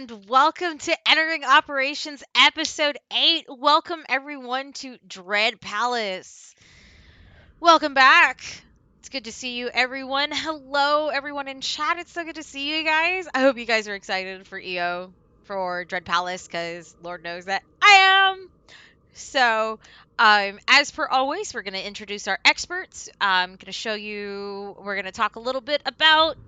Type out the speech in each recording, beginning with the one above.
and welcome to Entering Operations Episode 8. Welcome everyone to Dread Palace. Welcome back. It's good to see you, everyone. Hello, everyone in chat. It's so good to see you guys. I hope you guys are excited for EO, for Dread Palace, because Lord knows that I am. So, as per always, we're going to introduce our experts. I'm going to show you, we're going to talk a little bit about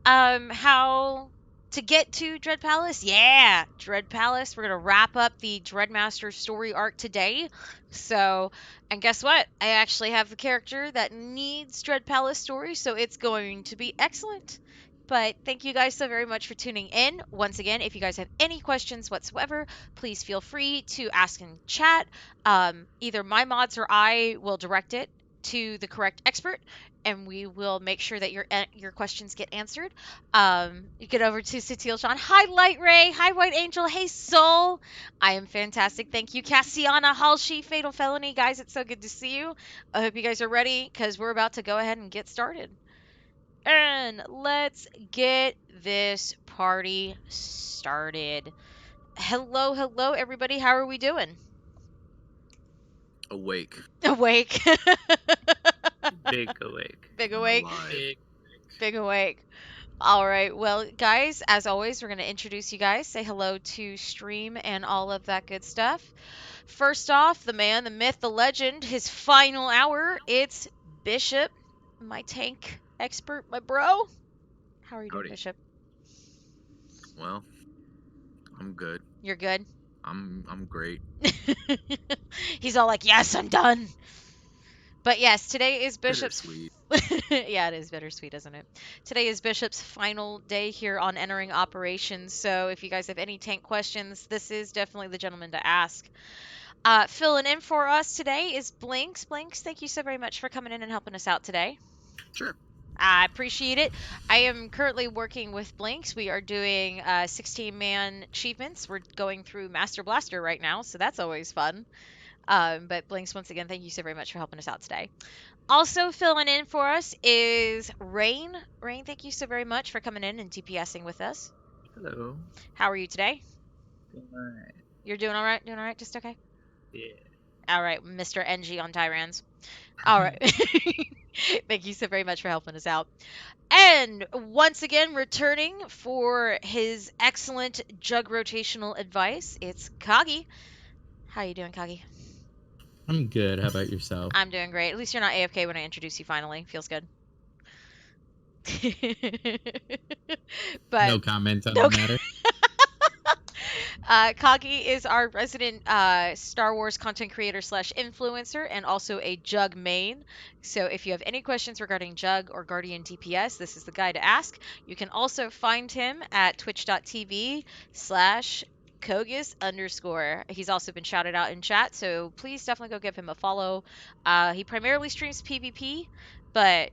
how to get to Dread Palace. Yeah, Dread Palace. We're gonna wrap up the Dreadmaster story arc today. So, and guess what? I actually have the character that needs Dread Palace story, so it's going to be excellent. But thank you guys so very much for tuning in. Once again, if you guys have any questions whatsoever, please feel free to ask in chat. Either my mods or I will direct it to the correct expert, and we will make sure that your questions get answered. You get over to Satil Sean. Hi, Light Ray. Hi, White Angel. Hey, Soul. I am fantastic. Thank you, Cassiana, Halsey, Fatal Felony. Guys, it's so good to see you. I hope you guys are ready, because we're about to go ahead and get started. And let's get this party started. Hello, hello, everybody. How are we doing? Awake. Awake. Big awake. Big awake. Alive. Big awake. All right. Well, guys, as always, we're going to introduce you guys, say hello to stream and all of that good stuff. First off, the man, the myth, the legend, his final hour. It's Bishop, my tank expert, my bro. How are you doing, Howdy. Bishop? Well, I'm good. You're good? I'm great. He's all like, yes, I'm done. But yes, today is Bishop's... Bittersweet. Yeah, it is bittersweet, isn't it? Today is Bishop's final day here on Entering Operations, so if you guys have any tank questions, this is definitely the gentleman to ask. Filling in for us today is Blinks. Blinks, thank you so very much for coming in and helping us out today. Sure. I appreciate it. I am currently working with Blinks. We are doing 16-man achievements. We're going through Master Blaster right now, so that's always fun. But Blinks, once again, thank you so very much for helping us out today. Also filling in for us is Rain. Rain, thank you so very much for coming in and DPSing with us. Hello. How are you today? Doing alright. You're doing all right? Doing all right? Just okay? Yeah. All right, Mr. NG on Tyrans. All right. Thank you so very much for helping us out. And once again, returning for his excellent jug rotational advice, it's Kagi. How you doing, Kagi? I'm good. How about yourself? I'm doing great. At least you're not AFK when I introduce you finally. Feels good. But No comment on no the matter. Kagi is our resident Star Wars content creator / influencer, and also a Jug main. So if you have any questions regarding Jug or Guardian DPS, this is the guy to ask. You can also find him at twitch.tv/Kogus_. He's also been shouted out in chat, so please definitely go give him a follow. He primarily streams PvP, but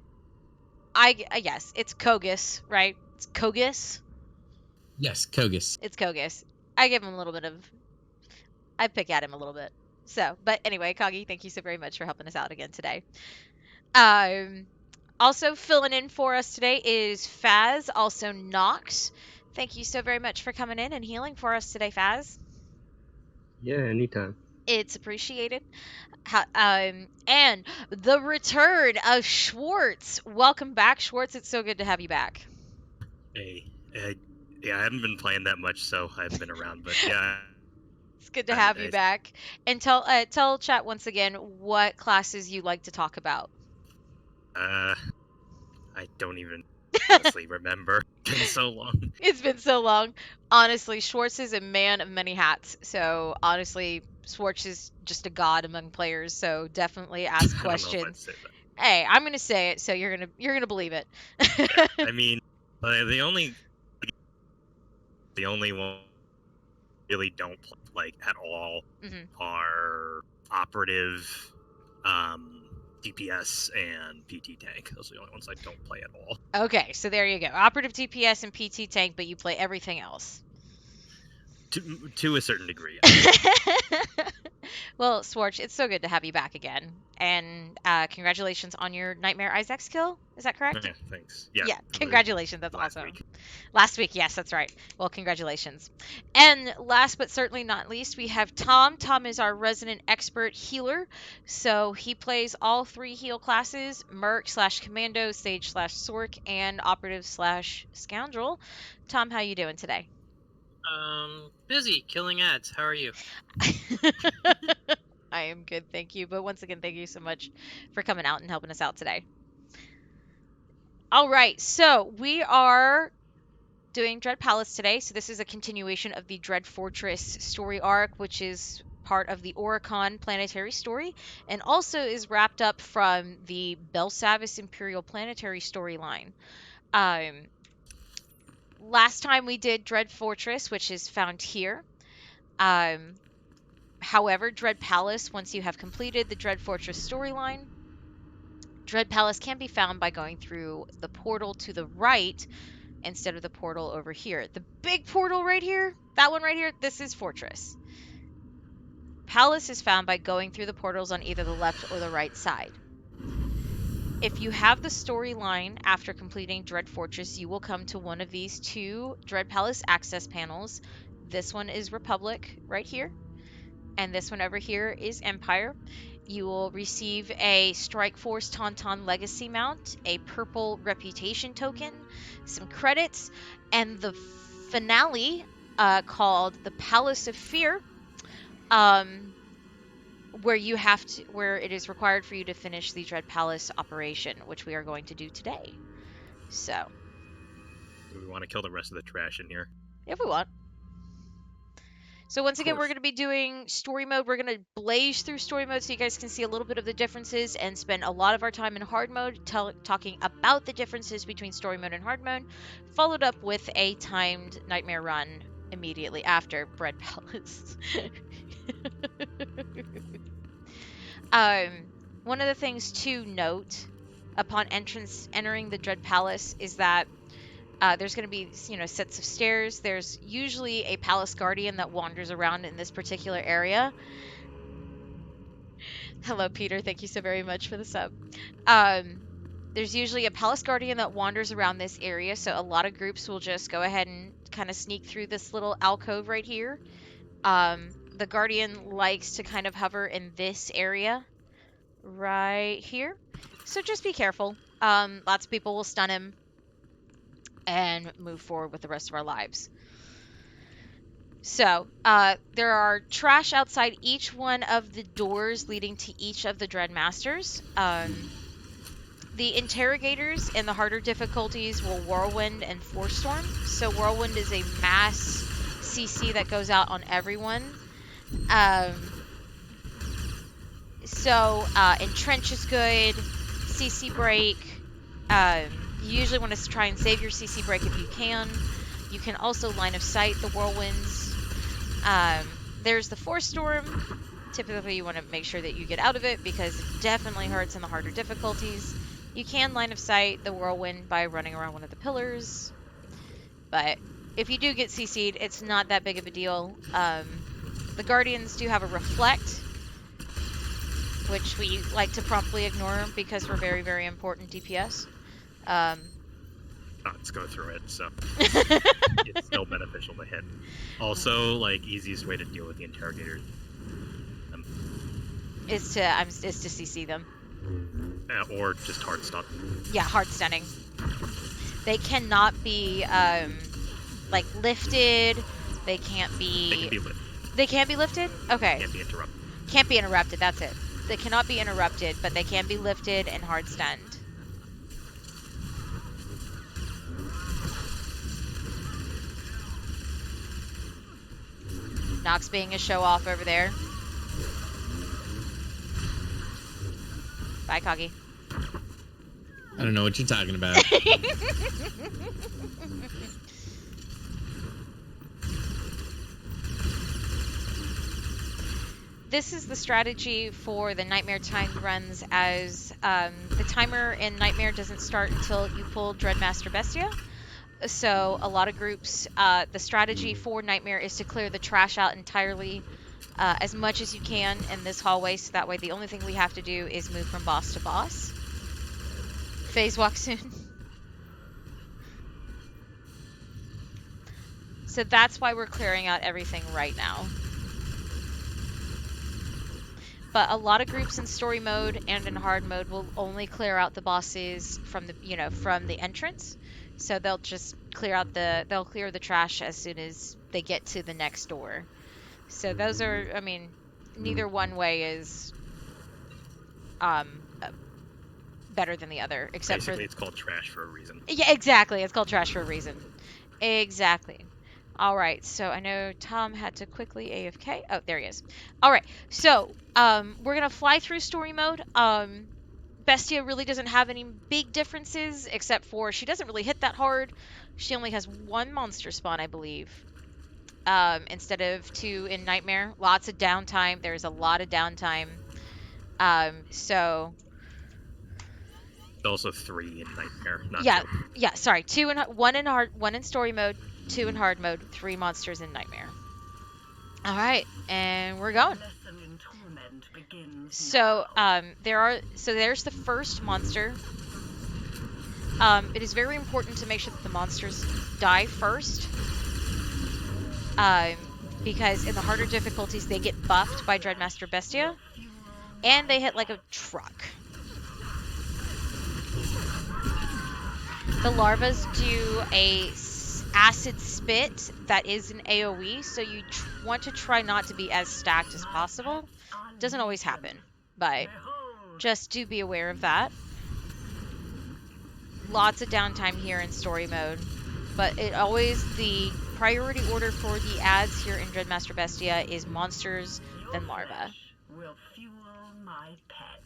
yes, it's Kogus, right? It's Kogus. Yes, Kogus. It's Kogus. I give him a little bit of... I pick at him a little bit. So, but anyway, Kagi, thank you so very much for helping us out again today. Also filling in for us today is Faz, also Nox. Thank you so very much for coming in and healing for us today, Faz. Yeah, anytime. It's appreciated. And the return of Schwartz. Welcome back, Schwartz. It's so good to have you back. Hey, yeah, I haven't been playing that much, so I haven't been around, but yeah. It's good to have you back. And tell chat once again what classes you like to talk about. I don't even honestly remember. It's been so long. It's been so long. Honestly, Schwartz is a man of many hats. So honestly, Schwartz is just a god among players. So definitely ask questions. Hey, I'm gonna say it, so you're gonna believe it. Yeah, I mean, the only one really don't play like at all are operative, DPS and PT tank. Those are the only ones I don't play at all. Okay, so there you go. Operative DPS and PT tank, but you play everything else. To a certain degree. Well, Swarch, it's so good to have you back again. And congratulations on your Nightmare Isaacs kill. Is that correct? Yeah, thanks. Yeah. Yeah, congratulations. That's last awesome. week. Last week, yes, that's right. Well, congratulations. And last but certainly not least, we have Tom. Tom is our resident expert healer. So he plays all 3 heal classes, Merc / Commando, Sage / Sork, and Operative / Scoundrel. Tom, how you doing today? Busy killing ads. How are you? I am good, thank you. But once again, thank you so much for coming out and helping us out today. All right, so we are doing Dread Palace today. So this is a continuation of the Dread Fortress story arc, which is part of the Oricon planetary story, and also is wrapped up from the Belsavis Imperial Planetary storyline. Last time we did Dread Fortress, which is found here. However, Dread Palace, once you have completed the Dread Fortress storyline, Dread Palace can be found by going through the portal to the right instead of the portal over here. The big portal right here, that one right here, this is Fortress. Palace is found by going through the portals on either the left or the right side. If you have the storyline after completing Dread Fortress, you will come to one of these 2 Dread Palace access panels. This one is Republic right here, and this one over here is Empire. You will receive a Strike Force Tauntaun Legacy mount, a purple reputation token, some credits, and the finale called the Palace of Fear, where it is required for you to finish the Dread Palace operation, which we are going to do today. So, Do we want to kill the rest of the trash in here? if we want. So once again, we're course. going to be doing story mode. We're going to blaze through story mode so you guys can see a little bit of the differences and spend a lot of our time in hard mode talking about the differences between story mode and hard mode, followed up with a timed nightmare run immediately after Dread Palace. One of the things to note upon entering the Dread Palace is that there's going to be, sets of stairs. There's usually a palace guardian that wanders around in this particular area. Hello, Peter. Thank you so very much for the sub. There's usually a palace guardian that wanders around this area, so a lot of groups will just go ahead and kind of sneak through this little alcove right here. The guardian likes to kind of hover in this area right here, so just be careful. Lots of people will stun him and move forward with the rest of our lives. So, there are trash outside each one of the doors leading to each of the Dread Masters. The interrogators in the harder difficulties will Whirlwind and Force Storm. So Whirlwind is a mass CC that goes out on everyone. Entrench is good. CC Break. You usually want to try and save your CC Break if you can. You can also line of sight the Whirlwinds. There's the Force Storm. Typically you want to make sure that you get out of it because it definitely hurts in the harder difficulties. You can line of sight the Whirlwind by running around one of the pillars. But if you do get CC'd, it's not that big of a deal. The Guardians do have a Reflect, which we like to promptly ignore because we're very, very important DPS. Let's go through it, so it's still beneficial to hit. Also, easiest way to deal with the interrogators is to CC them. Or just hard stun. Yeah, hard stunning. They cannot be lifted. They can't be. They can be lifted. They can't be lifted? Okay. Can't be interrupted. Can't be interrupted, that's it. They cannot be interrupted, but they can be lifted and hard stunned. Nox being a show off over there. Bye, Coggy. I don't know what you're talking about. This is the strategy for the Nightmare timed runs, as the timer in Nightmare doesn't start until you pull Dreadmaster Bestia. So a lot of groups, the strategy for Nightmare is to clear the trash out entirely, as much as you can in this hallway, so that way the only thing we have to do is move from boss to boss. Phase walk soon. So that's why we're clearing out everything right now. But a lot of groups in story mode and in hard mode will only clear out the bosses from the entrance. So they'll just clear the trash as soon as they get to the next door. So those are, I mean, neither one way is better than the other, except Basically, it's called trash for a reason. Yeah, exactly. It's called trash for a reason. Exactly. All right, so I know Tom had to quickly AFK. Oh, there he is. All right, so we're gonna fly through story mode. Bestia really doesn't have any big differences, except for she doesn't really hit that hard. She only has one monster spawn, I believe, instead of 2 in Nightmare. Lots of downtime. There's a lot of downtime. So Also 3 in Nightmare, not yeah, 2. yeah. Sorry, 1 in story mode, 2 in hard mode, 3 monsters in Nightmare. All right, and we're going. So there's the first monster. It is very important to make sure that the monsters die first, because in the harder difficulties they get buffed by Dreadmaster Bestia, and they hit like a truck. The larvas do a acid spit that is an AoE, so you want to try not to be as stacked as possible. Doesn't always happen, but just do be aware of that. Lots of downtime here in story mode, but the priority order for the ads here in Dreadmaster Bestia is monsters, then larva. Will fuel my pets.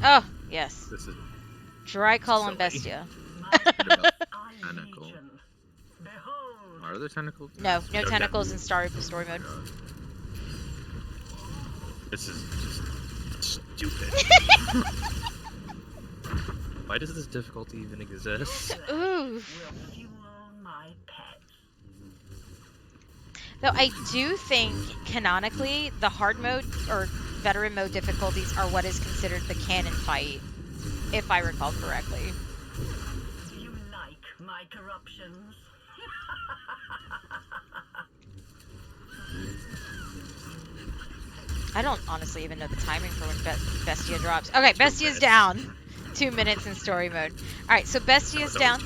Oh, yes. This is Dry call on silly. Bestia. Tentacle. Are there tentacles? No No tentacles in story mode. This is just stupid. Why does this difficulty even exist? Ooh. Will fuel my pets. Though I do think, canonically, the hard mode or veteran mode difficulties are what is considered the canon fight, if I recall correctly. You like my corruptions? I don't honestly even know the timing for when Bestia drops. Okay, Bestia's down. 2 minutes in story mode. Alright, so Bestia's down.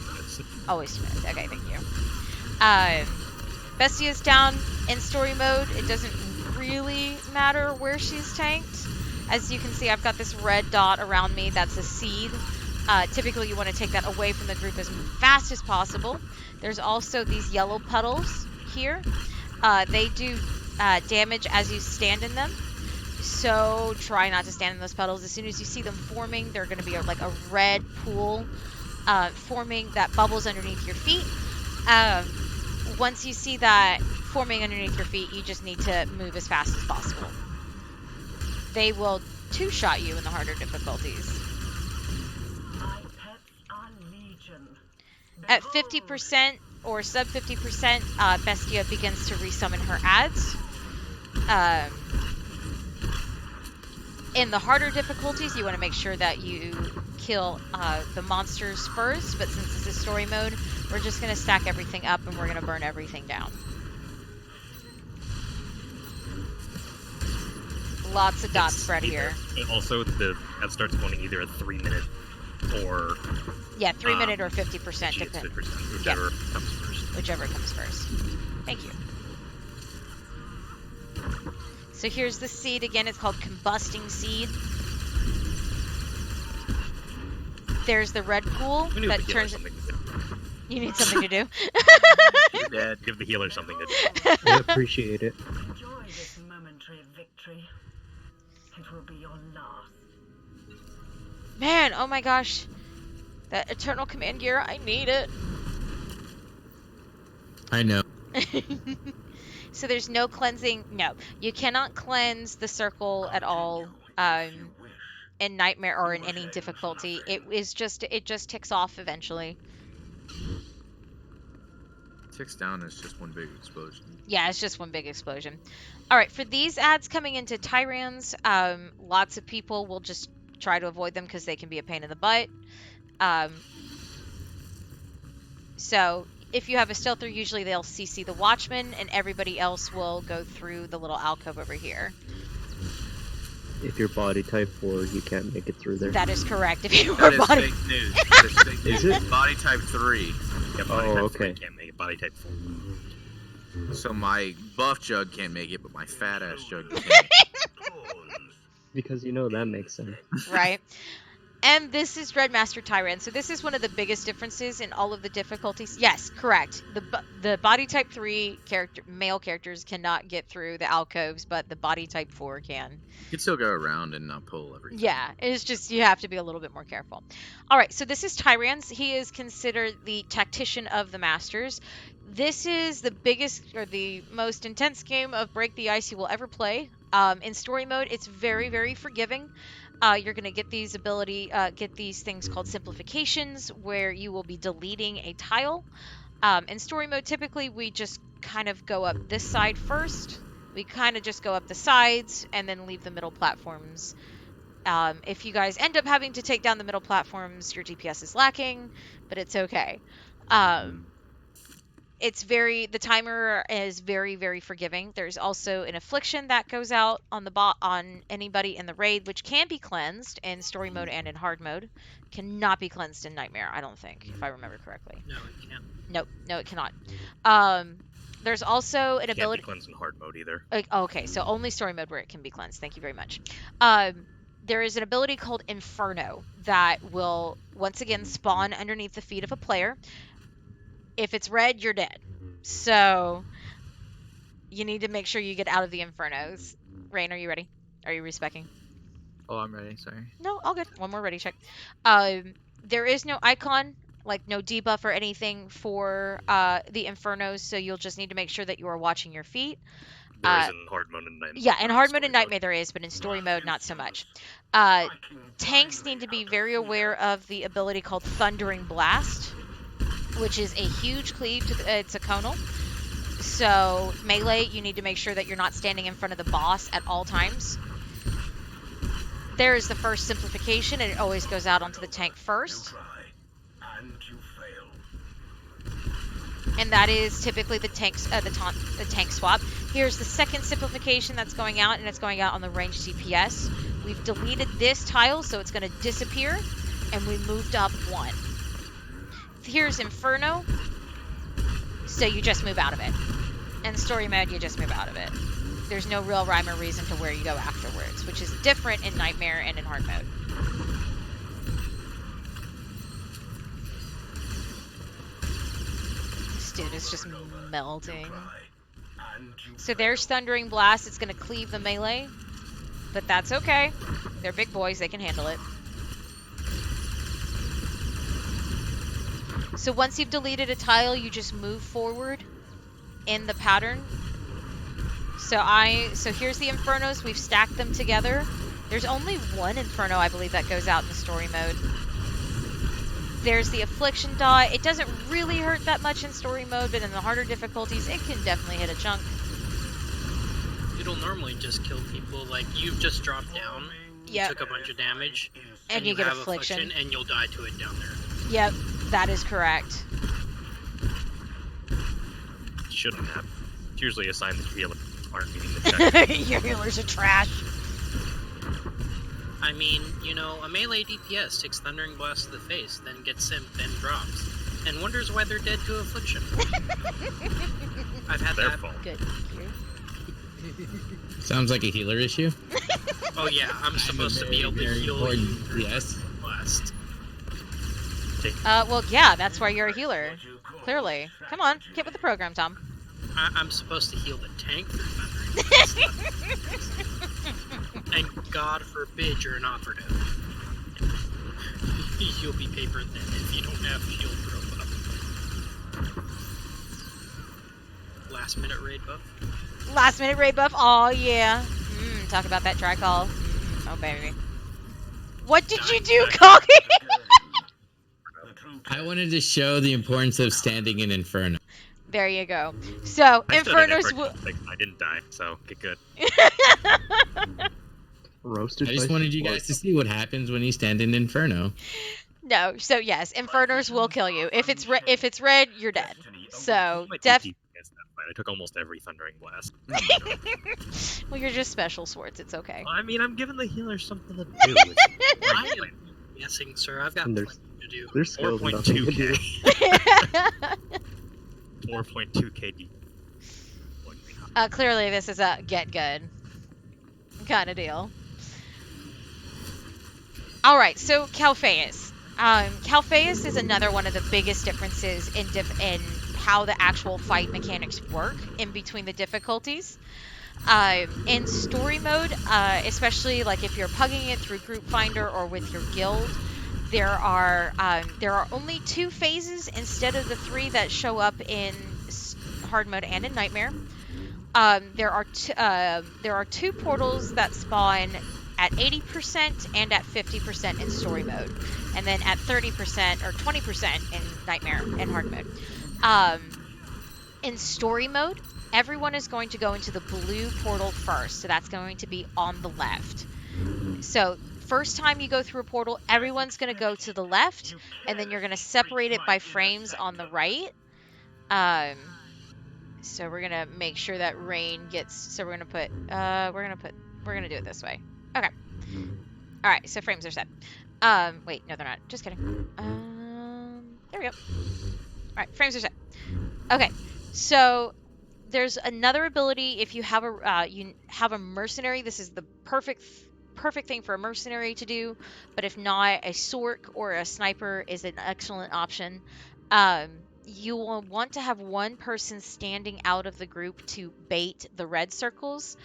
Always 2 minutes. Okay, thank you. Bestia's down in story mode. It doesn't really matter where she's tanked. As you can see, I've got this red dot around me. That's a seed. Typically, you want to take that away from the group as fast as possible. There's also these yellow puddles here. They do damage as you stand in them. So try not to stand in those puddles. As soon as you see them forming, they're going to be like a red pool forming that bubbles underneath your feet. Once you see that forming underneath your feet, you just need to move as fast as possible. They will two-shot you in the harder difficulties. My pets are legion. At 50% or sub 50%, Bestia begins to resummon her ads. In the harder difficulties, you want to make sure that you kill the monsters first, but since this is story mode, we're just going to stack everything up and we're going to burn everything down. Lots of dots spread here. Also, that starts going either a 3 minute or... Yeah, 3 minute or 50%. Whichever comes first. Whichever comes first. Thank you. So here's the seed again. It's called Combusting Seed. There's the red pool that turns... You need something to do. Yeah, give the healer something to do. I appreciate it. Enjoy this momentary victory. It will be your last. Man, oh my gosh. That Eternal Command gear, I need it. I know. So there's no cleansing. No, you cannot cleanse the circle at all in Nightmare or in any difficulty. It just ticks off eventually. Ticks down is just one big explosion. Yeah, it's just one big explosion. All right, for these ads coming into Tyrans, lots of people will just try to avoid them because they can be a pain in the butt. So if you have a stealther, usually they'll CC the Watchman, and everybody else will go through the little alcove over here. If you're body type 4, you can't make it through there. That is correct. If you That are is body... fake news. That is fake news. Is it? Body type 3. Yeah, body Oh, type okay. 3 can't make it. Body type 4. So my buff jug can't make it, but my fat ass jug can. Because that makes sense. Right. And this is Dreadmaster Tyrant. So this is one of the biggest differences in all of the difficulties. Yes, correct. The body type 3 male characters cannot get through the alcoves, but the body type 4 can. You can still go around and not pull everything. Yeah, it's just you have to be a little bit more careful. All right, so this is Tyrans. He is considered the tactician of the masters. This is the biggest or the most intense game of Break the Ice you will ever play. In story mode, it's very, very forgiving. You're going to get these things called simplifications, where you will be deleting a tile. In story mode, typically we just kind of go up this side first. We kind of just go up the sides and then leave the middle platforms. If you guys end up having to take down the middle platforms, your DPS is lacking, but it's okay. The timer is very, very forgiving. There's also an affliction that goes out on on anybody in the raid, which can be cleansed in story mode and in hard mode. Cannot be cleansed in Nightmare, I don't think, if I remember correctly. No, it can't. Nope, no, it cannot. There's also an Can't ability. be cleansed in hard mode either. Okay, so only story mode where it can be cleansed. Thank you very much. There is an ability called Inferno that will once again spawn underneath the feet of a player. If it's red, you're dead. So you need to make sure you get out of the Infernos. Rain, are you ready? Are you respecking? Oh, I'm ready. Sorry. No, all good. One more ready check. There is no icon, like no debuff or anything for the Infernos, so you'll just need to make sure that you are watching your feet. There is in hard mode and Nightmare. Yeah, in hard mode and Nightmare there is, but in story mode not so much. Tanks need to be very aware of the ability called Thundering Blast, which is a huge cleave it's a conal. So melee, you need to make sure that you're not standing in front of the boss at all times. There is the first simplification, and it always goes out onto the tank first. And that is typically the tank swap. Here's the second simplification that's going out, and it's going out on the ranged DPS. We've deleted this tile, so it's going to disappear, and we moved up one. Here's Inferno, so you just move out of it. And story mode, you just move out of it. There's no real rhyme or reason to where you go afterwards, which is different in Nightmare and in hard mode. This dude is just melting. So there's Thundering Blast. It's going to cleave the melee, but that's okay. They're big boys. They can handle it. So once you've deleted a tile, you just move forward in the pattern. So here's the Infernos. We've stacked them together. There's only one Inferno, I believe, that goes out in the story mode. There's the Affliction dot. It doesn't really hurt that much in story mode, but in the harder difficulties, it can definitely hit a chunk. It'll normally just kill people. Like, you've just dropped down, Yep. took a bunch of damage, And you get have Affliction. and you'll die to it down there. Yep, that is correct. Shouldn't have. It's usually a sign that your healers aren't meeting the check. Your healers are trash. I mean, a melee DPS takes Thundering Blast to the face, then gets simped and drops, and wonders why they're dead to Affliction. I've had Their that. fault. Good. Sounds like a healer issue. Oh yeah, I'm supposed to be able to heal you through Yes. Blast. Well, yeah, that's why you're a healer. Clearly. Come on, get with the program, Tom. I'm supposed to heal the tank through Thundering Blast. And God forbid you're an operative. You'll be paper thin if you don't have shield growth up. Last minute raid buff. Last minute raid buff. Oh yeah. Talk about that dry call. Oh baby. What did you do, Cocky? I wanted to show the importance of standing in Inferno. There you go. So I stood in it Infernos for will. I didn't die, so get good. Roasted. I just by wanted you guys to see what happens when you stand in Inferno. No. So yes, Infernos will kill you. If it's red, you're dead. So My def. DP against that fight. I took almost every Thundering Blast. Well, you're just special swords. It's okay. I mean, I'm giving the healer something to do. I am guessing, sir. I've got And plenty to do. There's still nothing to do. 4.2 KD. Clearly, this is a get good kind of deal. All right, so Calphayus. Calphayus is another one of the biggest differences in how the actual fight mechanics work in between the difficulties. In story mode, especially like if you're pugging it through Group Finder or with your guild, there are only 2 phases instead of the 3 that show up in hard mode and in Nightmare. There are 2 portals that spawn at 80% and at 50% in story mode, and then at 30% or 20% in Nightmare and hard mode. In story mode, everyone is going to go into the blue portal first, so that's going to be on the left. So first time you go through a portal, everyone's going to go to the left, and then you're going to separate it by frames on the right. So we're gonna make sure that rain gets. So we're gonna do it this way. Okay. All right. So frames are set. Wait, no, they're not. Just kidding. There we go. All right, frames are set. Okay. So there's another ability if you have a mercenary. This is the perfect thing for a mercenary to do. But if not, a sork or a sniper is an excellent option. You will want to have one person standing out of the group to bait the red circles.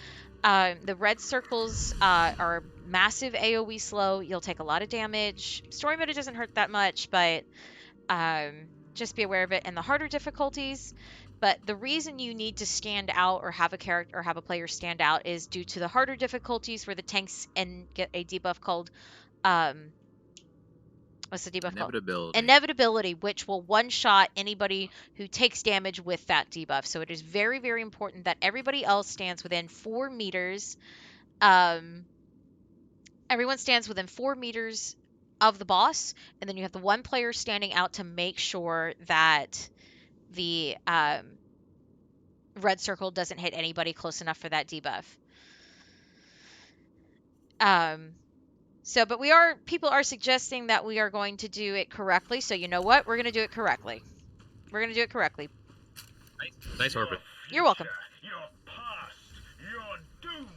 The red circles are massive AoE slow. You'll take a lot of damage. Story mode, it doesn't hurt that much, but just be aware of it. And the harder difficulties. But the reason you need to stand out or have a player stand out is due to the harder difficulties where the tanks get a debuff called what's the debuff called? Inevitability, which will one-shot anybody who takes damage with that debuff. So it is very, very important that everybody else stands within 4 meters. Everyone stands within 4 meters of the boss, and then you have the one player standing out to make sure that the red circle doesn't hit anybody close enough for that debuff. But people are suggesting that we are going to do it correctly. So you know what? We're going to do it correctly. We're going to do it correctly. Nice orbit. You're welcome. Your past, your doom.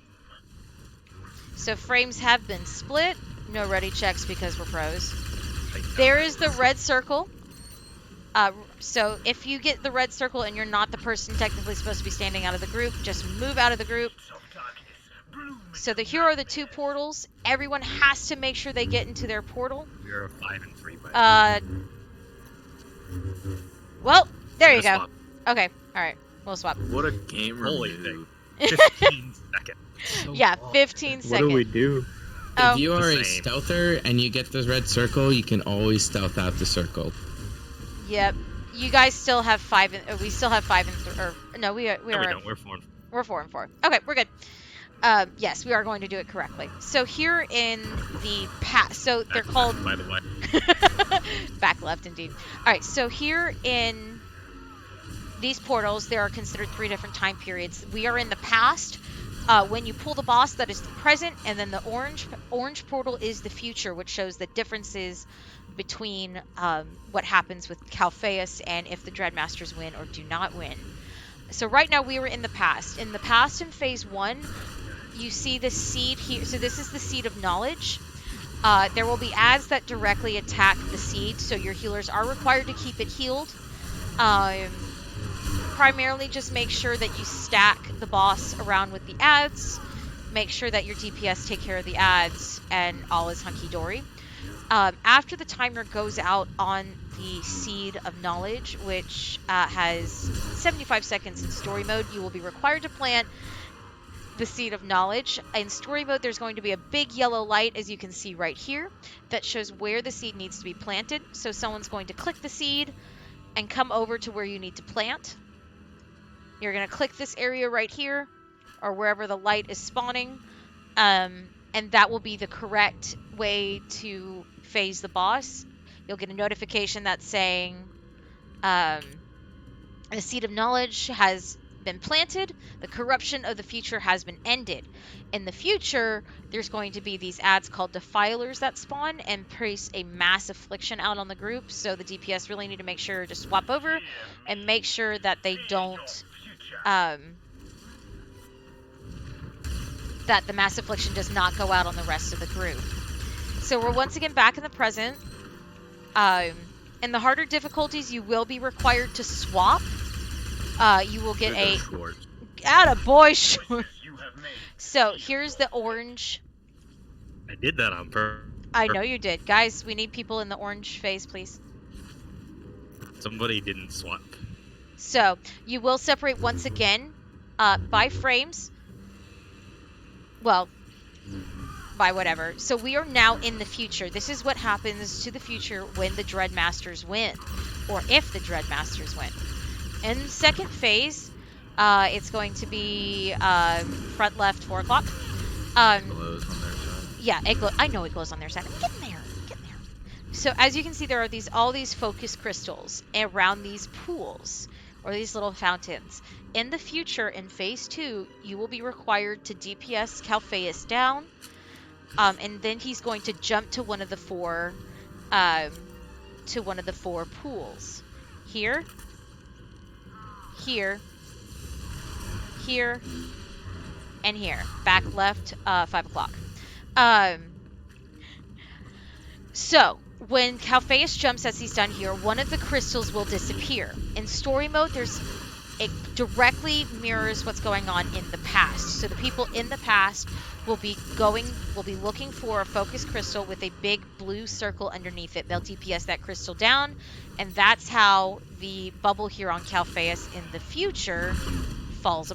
So frames have been split. No ready checks because we're pros. There is the red circle. So if you get the red circle and you're not the person technically supposed to be standing out of the group, just move out of the group. So here are the 2 portals. Everyone has to make sure they get into their portal. You're a 5 and 3. Well, there you go. Swap. Okay, all right, we'll swap. What a gamer Holy move. thing. 15 seconds. Yeah, 15 seconds. What do we do? Oh, If you are a The same. stealther and you get the red circle, you can always stealth out the circle. yep. You guys still have 5 and we still have 5 and 3. Or no, we No, we don't. We're 4 and 4. We're 4 and 4. Okay, we're good. Yes, we are going to do it correctly. So here in the past, so they're called By the way. back left indeed. All right, so here in these portals, there are considered 3 different time periods. We are in the past. When you pull the boss, that is the present, and then the orange portal is the future, which shows the differences between what happens with Calphayus and if the Dreadmasters win or do not win. So right now we were in the past. In the past, in phase 1, you see the seed here. So this is the seed of knowledge. There will be ads that directly attack the seed, so your healers are required to keep it healed. Primarily just make sure that you stack the boss around with the ads. make sure that your DPS take care of the ads and all is hunky-dory. After the timer goes out on the Seed of Knowledge, which has 75 seconds in story mode, you will be required to plant the Seed of Knowledge. In story mode, there's going to be a big yellow light, as you can see right here, that shows where the seed needs to be planted. So someone's going to click the seed and come over to where you need to plant. You're going to click this area right here, or wherever the light is spawning, and that will be the correct way to phase the boss. You'll get a notification that's saying the Seed of Knowledge has been planted, the corruption of the future has been ended. In the future, there's going to be these ads called defilers that spawn and place a mass affliction out on the group, so the DPS really need to make sure to swap over and make sure that they don't that the mass affliction does not go out on the rest of the group. So we're once again back in the present. In the harder difficulties, you will be required to swap. You will get a attaboy short. So here's the orange. I did that on purpose. I know you did. Guys, we need people in the orange phase, please. Somebody didn't swap. So you will separate once again by frames. Well, by whatever. So we are now in the future. This is what happens to the future when the Dreadmasters win, or if the Dreadmasters win. In second phase, it's going to be front left 4 o'clock. Glows on their side. Yeah, I know it glows on their side. I'm getting there. So as you can see, there are all these focus crystals around these pools, or these little fountains. In the future, in phase 2, you will be required to DPS Calphayus down, and then he's going to jump to one of the 4 pools. Here, and here. Back left, 5 o'clock. So, when Calphayus jumps as he's done here, one of the crystals will disappear. In story mode, it directly mirrors what's going on in the past. So the people in the past will be looking for a focus crystal with a big blue circle underneath it. They'll DPS that crystal down, and that's how the bubble here on Calphayus in the future falls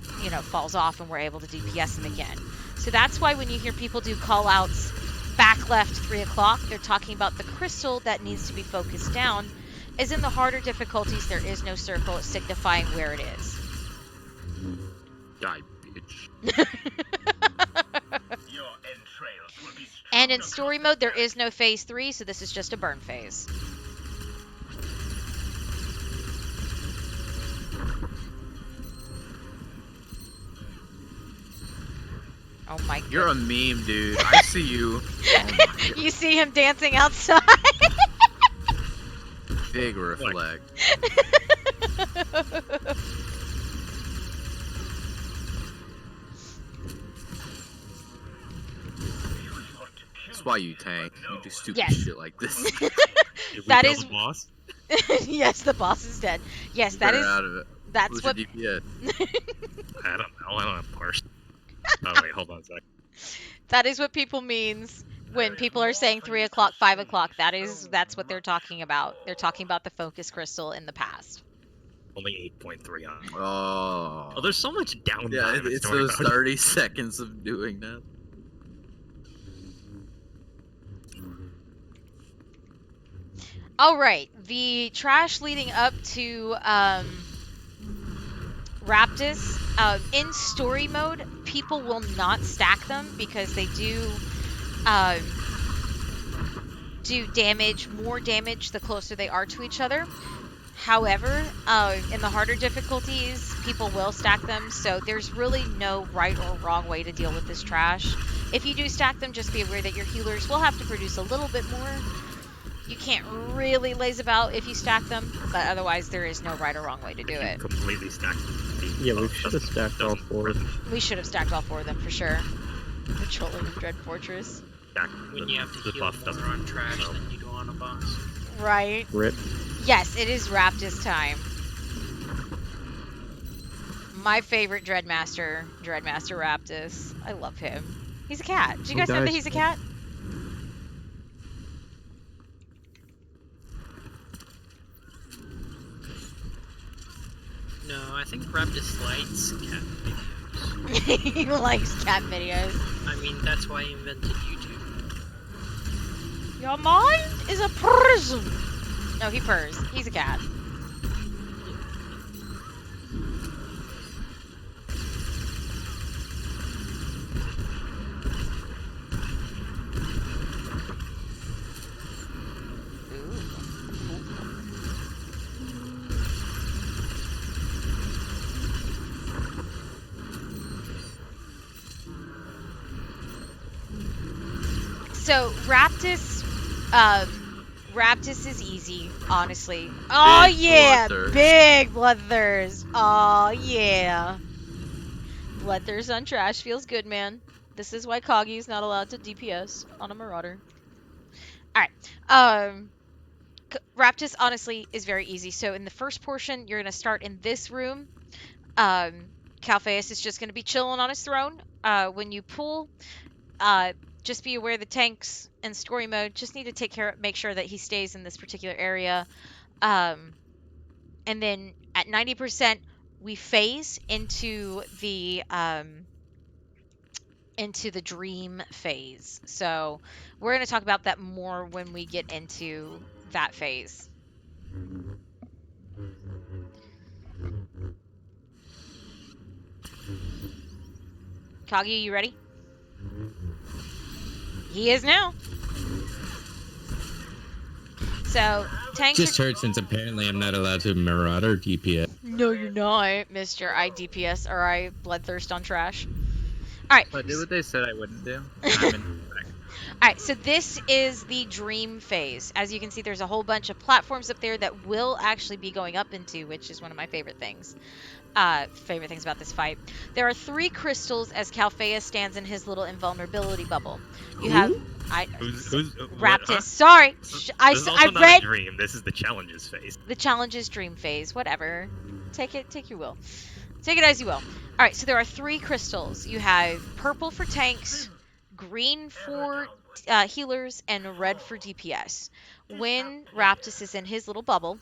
off, and we're able to DPS him again. So that's why when you hear people do call-outs back left 3 o'clock, they're talking about the crystal that needs to be focused down. As in the harder difficulties, there is no circle signifying where it is. Die, bitch. And in story mode, there is no phase 3, so this is just a burn phase. Oh my god. You're a meme, dude. I see you. Oh my god. You see him dancing outside? Big reflect. That's why you tank. You do stupid Yes. shit like this. Did we That kill is- the boss? Yes, the boss is dead. Yes, that Better is. out of it. That's Who's what. your DPS? I don't know. I don't have parse. Oh wait, hold on a sec. That is what people means when people are saying 3 o'clock, 5 o'clock. That's what they're talking about. They're talking about the focus crystal in the past. Only 8.3 on. Oh. Oh, there's so much downtime. Yeah, in it's story those mode. 30 seconds of doing that. All right, the trash leading up to Raptus, in story mode, people will not stack them because they do more damage the closer they are to each other. However, in the harder difficulties, people will stack them, so there's really no right or wrong way to deal with this trash. If you do stack them, just be aware that your healers will have to produce a little bit more. You can't really laze about if you stack them, but otherwise there is no right or wrong way to do If you it. completely stacked. Yeah, we should have stacked all 4. We should have stacked all 4 of them for sure. Patrolling the Dread Fortress. When you have to the heal buff doesn't more on trash no. than you do on a boss. Right. Rip. Yes, it is Raptus time. My favorite Dreadmaster Raptus. I love him. He's a cat. Did you guys know that dies? he's a cat? No, I think Raptus likes cat videos. He likes cat videos. I mean, that's why he invented YouTube. Your mind is a prison. No, he purrs. He's a cat. So Raptus is easy, honestly. Oh Big yeah, bloodthirst. big bloodthirst. Oh yeah, bloodthirst on trash feels good, man. This is why Koggy's not allowed to DPS on a Marauder. All right, Raptus honestly is very easy. So in the first portion, you're gonna start in this room. Calphayus is just gonna be chilling on his throne. When you pull, just be aware the tanks in story mode just need to make sure that he stays in this particular area. And then at 90%, we phase into the dream phase. So we're going to talk about that more when we get into that phase. Kagi, you ready? He is now. So, tanks Just heard since apparently I'm not allowed to Marauder DPS. No, you're not, Mr. I DPS or I bloodthirst on trash. Alright. I do what they said I wouldn't do. Alright, so this is the dream phase. As you can see, there's a whole bunch of platforms up there that will actually be going up into, which is one of my favorite things. Favorite things about this fight. There are 3 crystals as Calphayus stands in his little invulnerability bubble. You have Who's Raptus. Huh? Sorry, This is I also not read a dream. This is the challenges phase. the challenges dream phase. Whatever, take your will. Take it as you will. All right, so there are 3 crystals. You have purple for tanks, green for healers, and red for DPS. When Raptus is in his little bubble,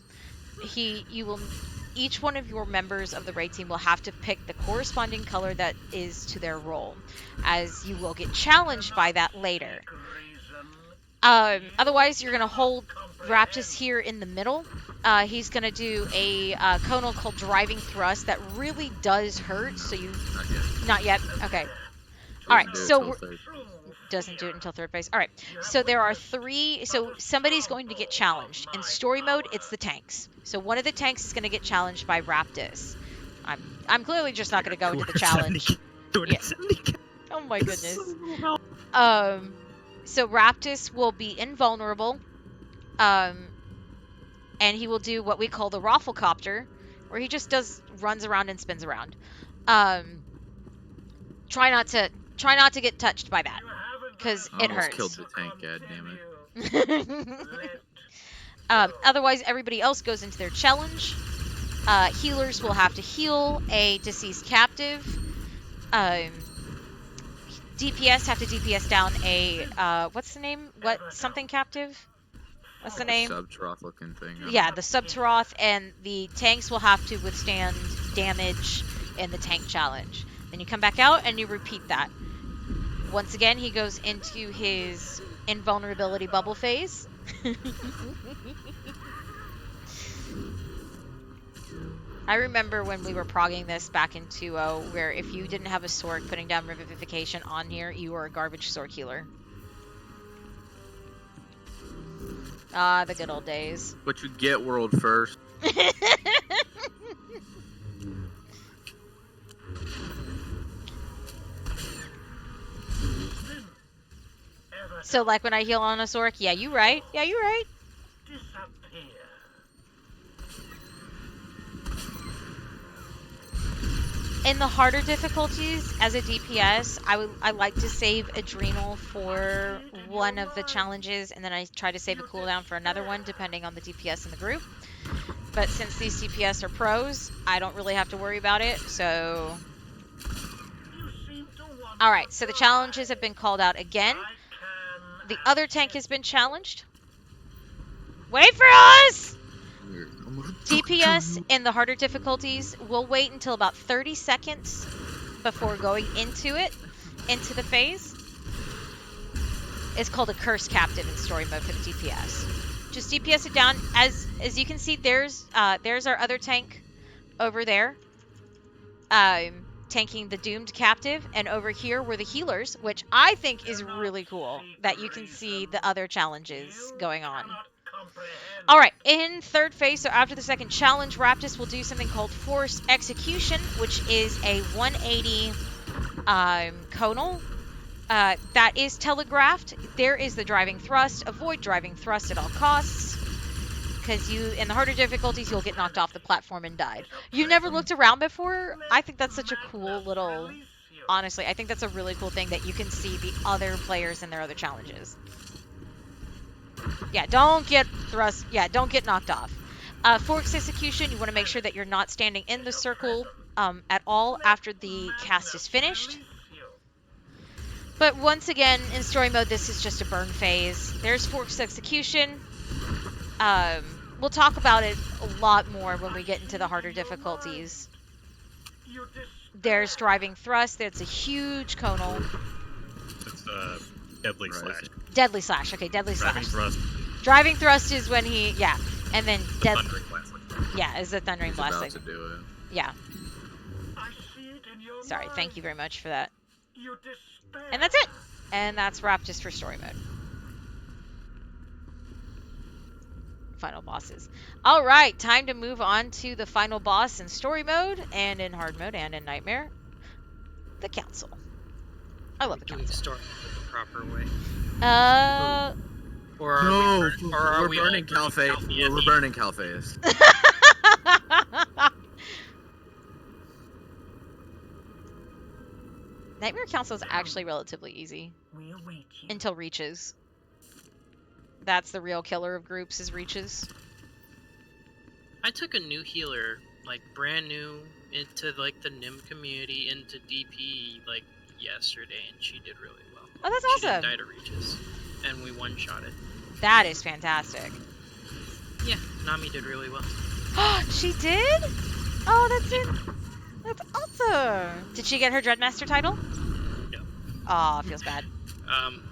each one of your members of the raid team will have to pick the corresponding color that is to their role, as you will get challenged by that later. Otherwise, you're going to hold Raptus here in the middle. He's going to do a conal called Driving Thrust that really does hurt, so you... Not yet. Not yet? Okay. Alright, so... Third. Doesn't do it until third phase. Alright, so there are 3... So somebody's going to get challenged. In story mode, it's the tanks. So one of the tanks is going to get challenged by Raptus. I'm clearly just not going to go into the challenge. Yeah. Oh my goodness. So Raptus will be invulnerable. And he will do what we call the Rafflecopter, where he just runs around and spins around. Try not to get touched by that, because it Almost hurts. killed the tank, goddammit. Otherwise, everybody else goes into their challenge. Healers will have to heal a deceased captive. DPS have to DPS down a what's the name? Something captive? What's the name? Subtroth looking thing. Yeah, the Subtroth, and the tanks will have to withstand damage in the tank challenge. Then you come back out and you repeat that. Once again, he goes into his invulnerability bubble phase. I remember when we were progging this back in 2.0, where if you didn't have a Sork putting down Revivification on here, you were a garbage Sork healer. Ah, the good old days. But you get world first. So, like when I heal on a Sork, yeah, you right. Yeah, you right. In the harder difficulties, as a DPS, I like to save Adrenal for one of the challenges, and then I try to save a cooldown for another one, depending on the DPS in the group. But since these DPS are pros, I don't really have to worry about it, so... Alright, so the challenges have been called out again. The other tank has been challenged. Wait for us! DPS in the harder difficulties will wait until about 30 seconds before going into the phase. It's called a Curse Captive in story mode for the DPS. Just DPS it down. As you can see, there's our other tank over there. Tanking the Doomed Captive, and over here were the healers, which I think is really cool that you can see the other challenges going on. Alright, in third phase, so after the second challenge, Raptus will do something called Forced Execution, which is a 180 conal. That is telegraphed. There is the driving thrust. Avoid driving thrust at all costs, because in the harder difficulties, you'll get knocked off the platform and died. You've never looked around before? I think that's such a cool little... Honestly, I think that's a really cool thing that you can see the other players in their other challenges. Yeah, don't get thrust. Yeah, don't get knocked off. Forced Execution, you want to make sure that you're not standing in the circle at all after the cast is finished. But once again, in story mode, this is just a burn phase. There's Forced Execution. We'll talk about it a lot more when we get into the harder difficulties. There's Driving Thrust. That's a huge conal. It's Deadly Slash. Deadly Slash. Okay, Deadly Driving Slash. Thrust. Driving Thrust is when he... Yeah. And then... Thundering Blast. Yeah, is the Thundering He's Blast. about to do it. Yeah. Sorry, thank you very much for that. And that's it! And that's Raptus for story mode. Final bosses. Alright, time to move on to the final boss in story mode, and in hard mode, and in nightmare. The Council. I love the Doing Council. story the proper way. Or are No, we, or are we're we burning all Calphayus. We're burning Calphayus. Nightmare Council is actually relatively easy. We await you. Until Reaches. That's the real killer of groups, is Reaches. I took a new healer, like brand new, into like the NIM community, into DP like yesterday, and she did really well. Oh, that's She awesome. didn't die to Reaches, and we one-shotted. That is fantastic. Yeah, Nami did really well. She did? Oh, that's it. That's awesome. Did she get her Dreadmaster title? No. Aw, feels bad.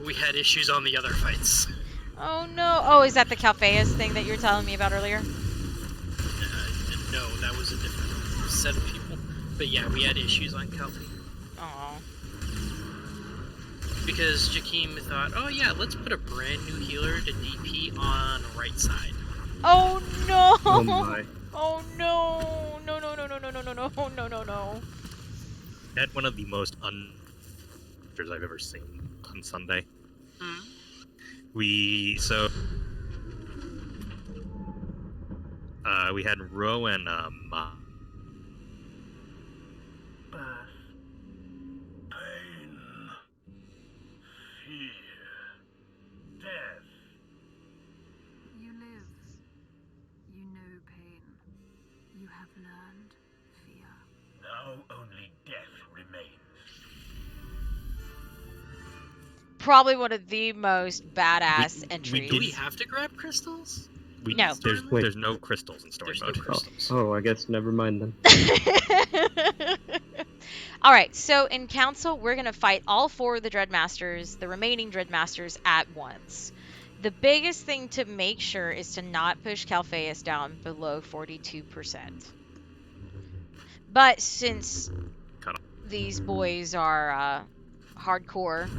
We had issues on the other fights. Oh no. Oh, is that the Calphayus thing that you were telling me about earlier? No, that was a different set of people. But yeah, we had issues on Calphayus. Oh. Because Jakeem thought, oh yeah, let's put a brand new healer to DP on right side. Oh no. Oh my. Oh no. No, no, no, no, no, no, no, no, no, no, no. Had one of the most I've ever seen on Sunday. We had Ro and Ma. Birth. Pain. Fear. Death. You live. You know pain. You have learned fear. Now only death remains. Probably one of the most badass entries. Do we have to grab crystals? No. There's no crystals in story There's no mode. crystals. Oh, I guess never mind then. Alright, so in Council, we're going to fight all 4 of the Dreadmasters, the remaining Dreadmasters, at once. The biggest thing to make sure is to not push Calphayus down below 42%. But since these boys are hardcore...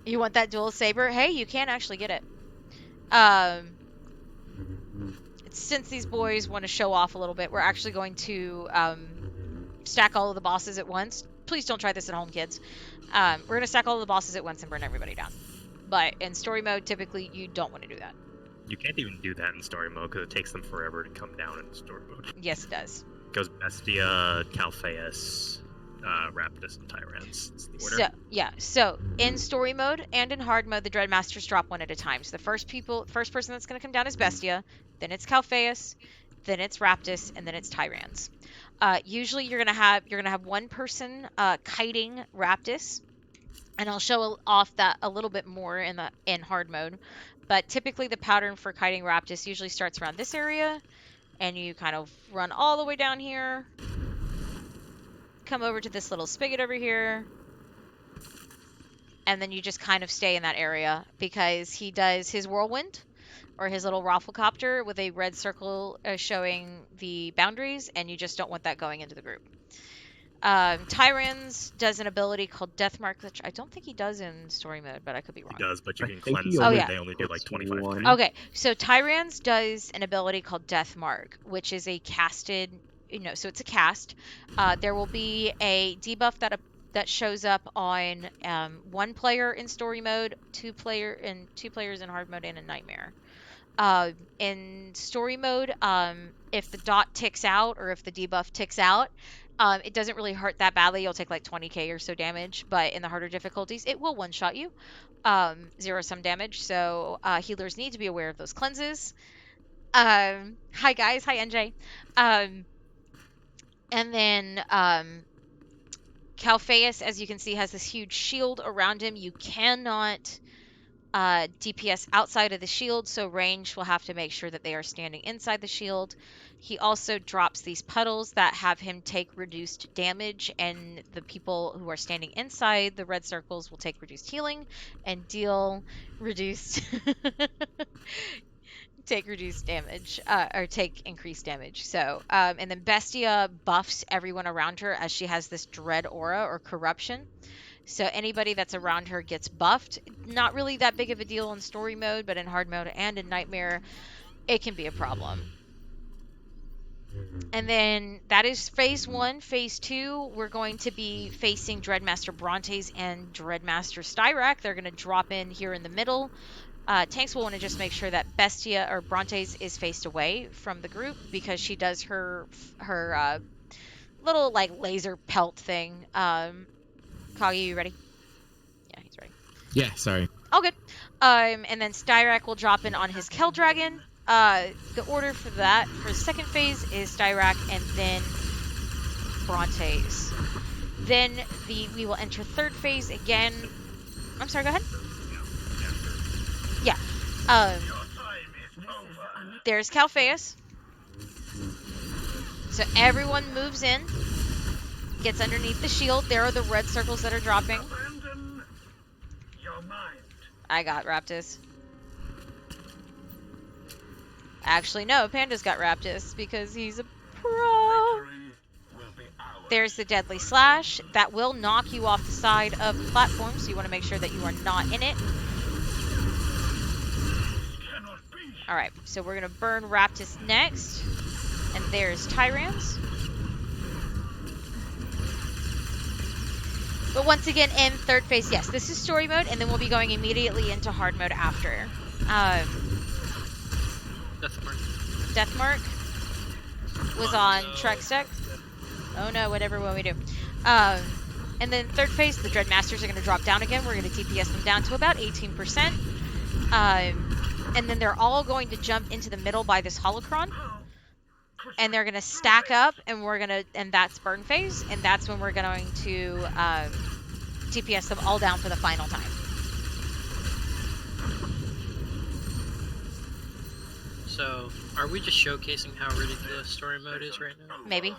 You want that dual saber? Hey, you can actually get it. Since these boys want to show off a little bit, we're actually going to stack all of the bosses at once. Please don't try this at home, kids. We're going to stack all of the bosses at once and burn everybody down. But in story mode, typically, you don't want to do that. You can't even do that in story mode because it takes them forever to come down in story mode. Yes, it does. It goes Bestia, Calphayus, Raptus, and Tyrans. It's the order. So yeah, so in story mode and in hard mode, the Dreadmasters drop one at a time. So the first person that's going to come down is Bestia, then it's Calphayus, then it's Raptus, and then it's Tyrans. Usually you're gonna have one person kiting Raptus, and I'll show off that a little bit more in hard mode. But typically the pattern for kiting Raptus usually starts around this area, and you kind of run all the way down here, come over to this little spigot over here, and then you just kind of stay in that area because he does his whirlwind or his little rafflecopter with a red circle showing the boundaries, and you just don't want that going into the group. Tyrans does an ability called Death Mark, which I don't think he does in story mode, but I could be wrong. He does, but you I can think cleanse he them. only They only do like 25 one. times. Okay, so Tyrans does an ability called Death Mark, which is a casted, so it's a cast. There will be a debuff that shows up on one player in story mode, two players in hard mode, and in nightmare. In story mode, if the dot ticks out or if the debuff ticks out, it doesn't really hurt that badly. You'll take like 20k or so damage, but in the harder difficulties, it will one-shot you. Zero-sum damage, so healers need to be aware of those cleanses. Hi guys, hi NJ. And then Calphayus, as you can see, has this huge shield around him. You cannot DPS outside of the shield, so range will have to make sure that they are standing inside the shield. He also drops these puddles that have him take reduced damage, and the people who are standing inside the red circles will take reduced healing and deal reduced take reduced damage, or take increased damage. So, and then Bestia buffs everyone around her as she has this dread aura or corruption. So anybody that's around her gets buffed. Not really that big of a deal in story mode, but in hard mode and in nightmare, it can be a problem. And then that is phase 1. Phase 2, we're going to be facing Dreadmaster Brontes and Dreadmaster Styrak. They're going to drop in here in the middle. Tanks will want to just make sure that Bestia or Brontes is faced away from the group because she does her little like laser pelt thing. Kagi, you ready? Yeah, he's ready. Yeah, sorry. Oh, good. And then Styrak will drop in on his Kel Dragon. The order for that, for the second phase, is Styrak and then Brontes. Then we will enter third phase again. I'm sorry, go ahead. Yeah. There's Calphayus. So everyone moves in. Gets underneath the shield. There are the red circles that are dropping. I got Raptus. Actually, no, Panda's got Raptus because he's a pro. There's the Deadly Slash. That will knock you off the side of the platform, so you want to make sure that you are not in it. Alright, so we're going to burn Raptus next. And there's Tyrans. But once again, in third phase, yes, this is story mode, and then we'll be going immediately into hard mode after. Death Mark was on Trek's deck. Oh no, whatever will we do. And then third phase, the Dreadmasters are going to drop down again. We're going to DPS them down to about 18%. And then they're all going to jump into the middle by this holocron. And they're going to stack up, and that's burn phase, and that's when we're going to DPS them all down for the final time. So, are we just showcasing how ridiculous story mode is right now? Maybe.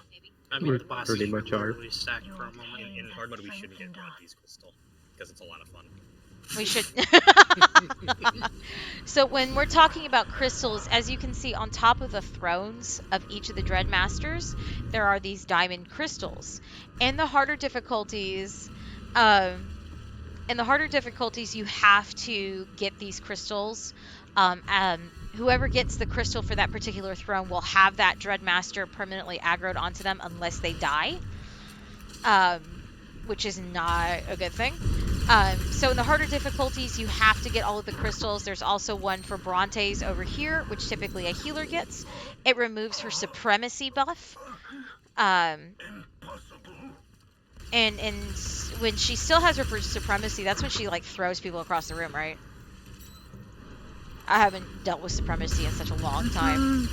I mean, the bosses Pretty much are. really stacked for a moment. In hard mode, we shouldn't get one of these crystal because it's a lot of fun. We should. So when we're talking about crystals, as you can see on top of the thrones of each of the Dreadmasters, there are these diamond crystals. In the harder difficulties, you have to get these crystals. Whoever gets the crystal for that particular throne will have that Dreadmaster permanently aggroed onto them unless they die, which is not a good thing. So in the harder difficulties, you have to get all of the crystals. There's also one for Brontes over here, which typically a healer gets. It removes her supremacy buff. And when she still has her supremacy, that's when she like throws people across the room, right? I haven't dealt with supremacy in such a long time.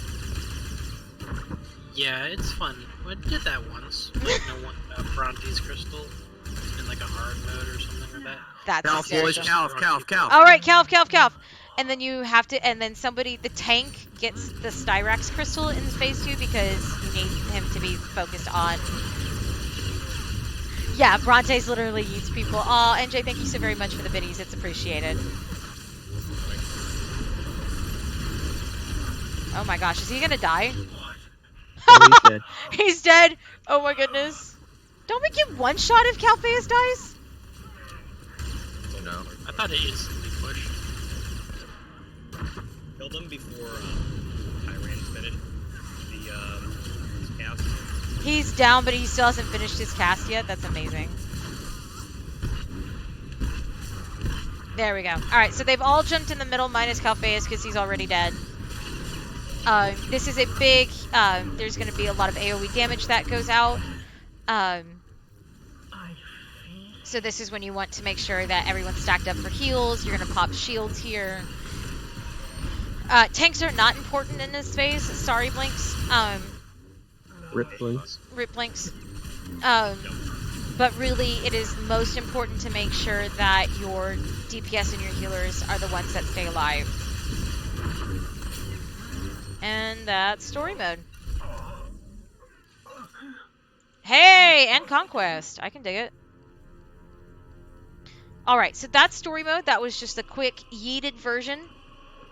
Yeah, it's fun. I did that once. Like, no one Bronte's crystal. It's been like a hard mode or something like that. That's Calf, boys, hysterical. calf. All right, Calf. And then you have to, and then somebody, the tank gets the Styrax crystal in phase 2 because you need him to be focused on. Yeah, Bronte's literally eats people. Aw, NJ, thank you so very much for the biddies. It's appreciated. Oh my gosh, is he gonna die? Oh, he's dead. He's dead. Oh my goodness. Don't we get one shot if Calphayus dies? No. I thought it instantly pushed. Killed him before Tyrans finished his cast. He's down, but he still hasn't finished his cast yet. That's amazing. There we go. Alright, so they've all jumped in the middle minus Calphayus because he's already dead. This is a big, there's going to be a lot of AoE damage that goes out. So this is when you want to make sure that everyone's stacked up for heals. You're going to pop shields here. Tanks are not important in this phase. Sorry, Blinks. Rip Blinks. Rip Blinks. But really, it is most important to make sure that your DPS and your healers are the ones that stay alive. And that's story mode. Hey, and Conquest. I can dig it. Alright, so that's story mode. That was just a quick yeeted version.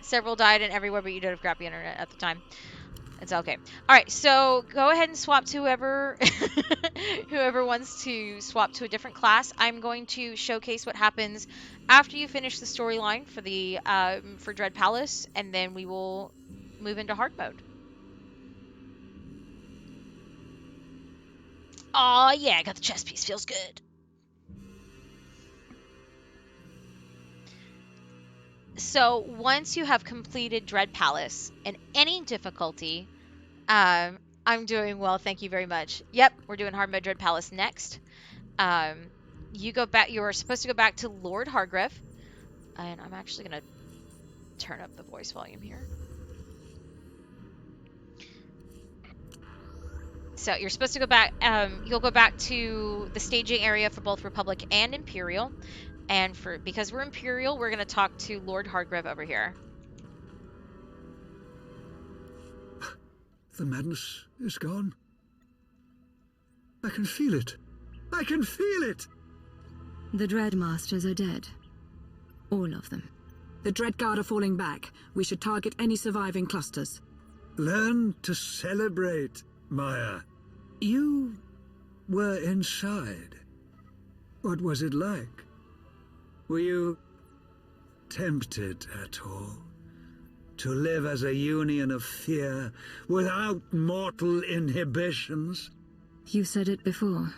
Several died and everywhere, but you did have crappy internet at the time. It's okay. Alright, so go ahead and swap to whoever whoever wants to swap to a different class. I'm going to showcase what happens after you finish the storyline for the for Dread Palace, and then we will move into hard mode. Aw, yeah, I got the chest piece. Feels good. So once you have completed Dread Palace in any difficulty, I'm doing well, thank you very much. Yep, we're doing hard mode Dread Palace next. You go back. You are supposed to go back to Lord Hargrave, and I'm actually gonna turn up the voice volume here. So you're supposed to go back. You'll go back to the staging area for both Republic and Imperial. And because we're Imperial, we're going to talk to Lord Hargrave over here. The madness is gone. I can feel it. I can feel it! The Dread Masters are dead. All of them. The Dread Guard are falling back. We should target any surviving clusters. Learn to celebrate, Maya. You were inside. What was it like? Were you tempted at all to live as a union of fear without mortal inhibitions? You said it before.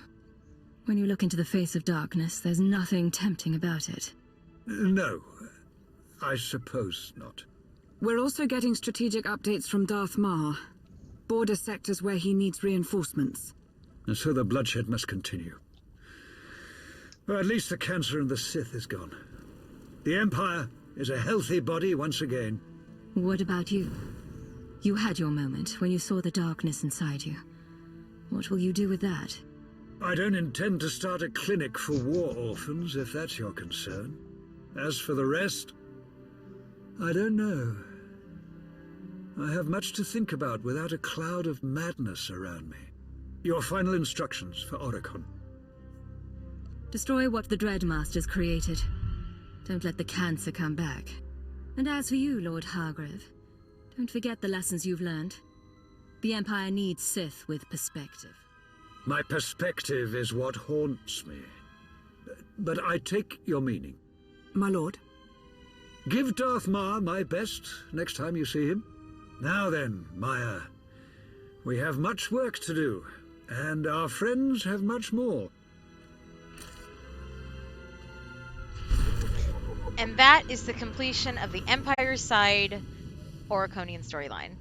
When you look into the face of darkness, there's nothing tempting about it. No, I suppose not. We're also getting strategic updates from Darth Mar. Border sectors where he needs reinforcements. And so the bloodshed must continue. But at least the cancer in the Sith is gone. The Empire is a healthy body once again. What about you? You had your moment when you saw the darkness inside you. What will you do with that? I don't intend to start a clinic for war orphans, if that's your concern. As for the rest, I don't know. I have much to think about without a cloud of madness around me. Your final instructions for Oricon. Destroy what the Dread Masters created. Don't let the cancer come back. And as for you, Lord Hargrave, don't forget the lessons you've learned. The Empire needs Sith with perspective. My perspective is what haunts me. But I take your meaning. My lord? Give Darth Mar my best next time you see him. Now then, Maya. We have much work to do, and our friends have much more. And that is the completion of the Empire side Oriconian storyline.